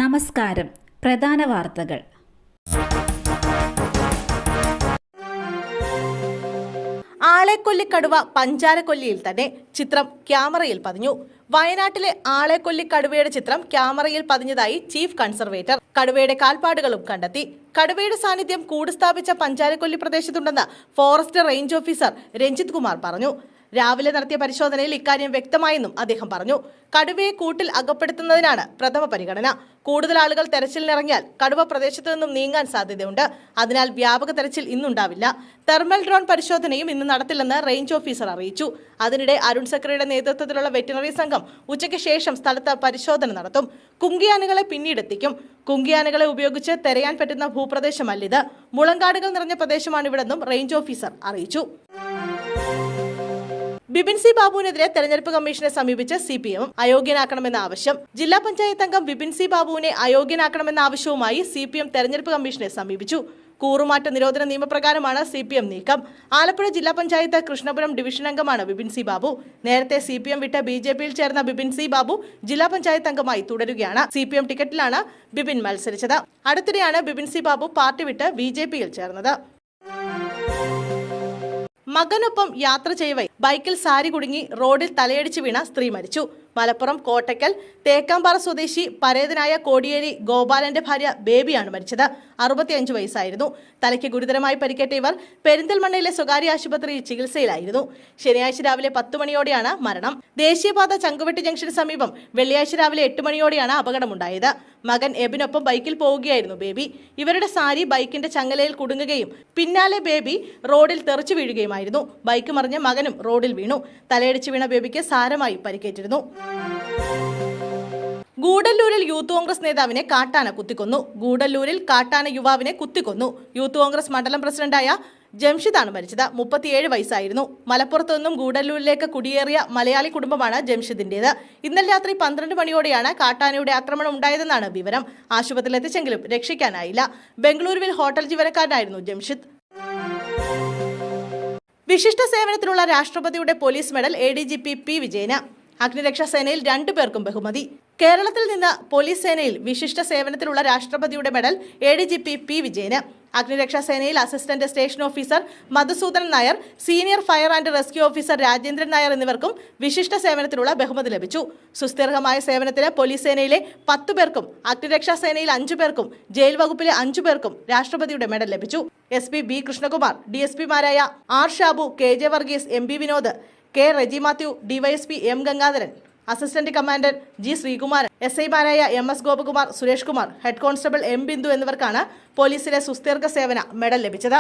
നമസ്കാരം. പ്രധാന വാർത്തകൾ. ആളെക്കൊല്ലിക്കടുവ പഞ്ചാരക്കൊല്ലിയിൽ തന്നെ ചിത്രം ക്യാമറയിൽ പതിഞ്ഞു. വയനാട്ടിലെ ആളെക്കൊല്ലിക്കടുവയുടെ ചിത്രം ക്യാമറയിൽ പതിഞ്ഞതായി ചീഫ് കൺസർവേറ്റർ. കടുവയുടെ കാൽപ്പാടുകളും കണ്ടെത്തി. കടുവയുടെ സാന്നിധ്യം കൂട് സ്ഥാപിച്ച പഞ്ചാരക്കൊല്ലി പ്രദേശത്തുണ്ടെന്ന് forest range officer Ranjith Kumar പറഞ്ഞു. രാവിലെ നടത്തിയ പരിശോധനയിൽ ഇക്കാര്യം വ്യക്തമായെന്നും അദ്ദേഹം പറഞ്ഞു. കടുവയെ കൂട്ടിൽ അകപ്പെടുത്തുന്നതിനാണ് പ്രഥമ പരിഗണന. കൂടുതൽ ആളുകൾ തെരച്ചിലിനിറങ്ങിയാൽ കടുവ പ്രദേശത്തു നിന്നും നീങ്ങാൻ സാധ്യതയുണ്ട്. അതിനാൽ വ്യാപക തെരച്ചിൽ ഇന്നുണ്ടാവില്ല. തെർമൽ ഡ്രോൺ പരിശോധനയും ഇന്ന് നടത്തില്ലെന്ന് റേഞ്ച് ഓഫീസർ അറിയിച്ചു. അതിനിടെ അരുൺ സക്രയുടെ നേതൃത്വത്തിലുള്ള വെറ്റിനറി സംഘം ഉച്ചയ്ക്ക് ശേഷം സ്ഥലത്ത് പരിശോധന നടത്തും. കുങ്കിയാനകളെ പിന്നീടെത്തിക്കും. കുങ്കിയാനകളെ ഉപയോഗിച്ച് തെരയാൻ പറ്റുന്ന ഭൂപ്രദേശമല്ലിത്. മുളങ്കാടുകൾ നിറഞ്ഞ പ്രദേശമാണിവിടെന്നും റേഞ്ച് ഓഫീസർ അറിയിച്ചു. ബിപിൻ സി ബാബുവിനെതിരെ തെരഞ്ഞെടുപ്പ് കമ്മീഷനെ സമീപിച്ച് CPM അയോഗ്യനാക്കണമെന്ന ആവശ്യം. ജില്ലാ പഞ്ചായത്ത് അംഗം ബിപിൻ സി ബാബുവിനെ അയോഗ്യനാക്കണമെന്ന ആവശ്യവുമായി CPM തെരഞ്ഞെടുപ്പ് കമ്മീഷനെ സമീപിച്ചു. കൂറുമാറ്റ നിരോധന നിയമപ്രകാരമാണ് CPM നീക്കം. ആലപ്പുഴ ജില്ലാ പഞ്ചായത്ത് കൃഷ്ണപുരം ഡിവിഷൻ അംഗമാണ് ബിപിൻ സി ബാബു. നേരത്തെ CPM വിട്ട് BJPയിൽ ചേർന്ന ബിപിൻ സി ബാബു ജില്ലാ പഞ്ചായത്ത് അംഗമായി തുടരുകയാണ്. CPM ടിക്കറ്റിലാണ് ബിപിൻ മത്സരിച്ചത്. അടുത്തിടെയാണ് ബിപിൻ സി ബാബു പാർട്ടി വിട്ട് BJPയിൽ ചേർന്നത്. മകനൊപ്പം യാത്ര ചെയ്യവേ ബൈക്കിൽ സാരി കുടുങ്ങി റോഡിൽ തലയടിച്ച് വീണ സ്ത്രീ മരിച്ചു. മലപ്പുറം കോട്ടക്കൽ തേക്കാമ്പാറ സ്വദേശി പരേതനായ കോടിയേരി ഗോപാലന്റെ ഭാര്യ ബേബിയാണ് മരിച്ചത്. 65 വയസ്സായിരുന്നു. തലയ്ക്ക് ഗുരുതരമായി പരിക്കേറ്റ ഇവർ പെരിന്തൽമണ്ണയിലെ സ്വകാര്യ ആശുപത്രിയിൽ ചികിത്സയിലായിരുന്നു. ശനിയാഴ്ച രാവിലെ 10 മണിയോടെയാണ് മരണം. ദേശീയപാത ചങ്കുവെട്ടി ജംഗ്ഷന് സമീപം വെള്ളിയാഴ്ച രാവിലെ 8 മണിയോടെയാണ് അപകടമുണ്ടായത്. മകൻ എബിനൊപ്പം ബൈക്കിൽ പോവുകയായിരുന്നു ബേബി. ഇവരുടെ സാരി ബൈക്കിന്റെ ചങ്ങലയിൽ കുടുങ്ങുകയും പിന്നാലെ ബേബി റോഡിൽ തെറിച്ചു വീഴുകയുമായിരുന്നു. ബൈക്ക് മറിഞ്ഞ് മകനും റോഡിൽ വീണു. തലയടിച്ച് വീണ ബേബിക്ക് സാരമായി പരിക്കേറ്റിരുന്നു. ഗൂഡല്ലൂരിൽ യൂത്ത് കോൺഗ്രസ് നേതാവിനെ കാട്ടാന കുത്തിക്കൊന്നു. ഗൂഡല്ലൂരിൽ കാട്ടാന യുവാവിനെ കുത്തിക്കൊന്നു. യൂത്ത് കോൺഗ്രസ് മണ്ഡലം പ്രസിഡന്റായ ജംഷിദാണ് മരിച്ചത്. 37 വയസ്സായിരുന്നു. മലപ്പുറത്തു നിന്നും ഗൂഡല്ലൂരിലേക്ക് കുടിയേറിയ മലയാളി കുടുംബമാണ് ജംഷിദിന്റേത്. ഇന്നലെ രാത്രി 12 മണിയോടെയാണ് കാട്ടാനയുടെ ആക്രമണം ഉണ്ടായതെന്നാണ് വിവരം. ആശുപത്രിയിൽ എത്തിച്ചെങ്കിലും രക്ഷിക്കാനായില്ല. ബംഗളൂരുവിൽ ഹോട്ടൽ ജീവനക്കാരനായിരുന്നു ജംഷിദ്. വിശിഷ്ട സേവനത്തിനുള്ള രാഷ്ട്രപതിയുടെ police medal ADGP P. Vijayan. അഗ്നിരക്ഷാ സേനയിൽ 2 പേർക്കും ബഹുമതി. കേരളത്തിൽ നിന്ന് പോലീസ് സേനയിൽ വിശിഷ്ട സേവനത്തിലുള്ള രാഷ്ട്രപതിയുടെ മെഡൽ ADGP P. വിജയന്. അഗ്നിരക്ഷാ സേനയിൽ assistant station officer Madhusoodanan Nair, senior fire and rescue officer Rajendran Nair എന്നിവർക്കും വിശിഷ്ട സേവനത്തിനുള്ള ബഹുമതി ലഭിച്ചു. സുസ്ഥിരമായ സേവനത്തിന് പോലീസ് സേനയിലെ 10 പേർക്കും അഗ്നിരക്ഷാ സേനയിൽ 5 പേർക്കും ജയിൽ വകുപ്പിലെ 5 പേർക്കും രാഷ്ട്രപതിയുടെ മെഡൽ ലഭിച്ചു. SP B. കൃഷ്ണകുമാർ, DSP-മാരായ R. Shabu, KJ Varghese, MB Vinod, K. Reji Mathew, DYSP M. Gangadharan, assistant commandant G. Sreekumaran, SI-മാരായ MS Gopakumar, Suresh Kumar, head constable M. Bindu എന്നിവർക്കാണ് പോലീസിലെ സുസ്ഥിര സേവന മെഡൽ ലഭിച്ചത്.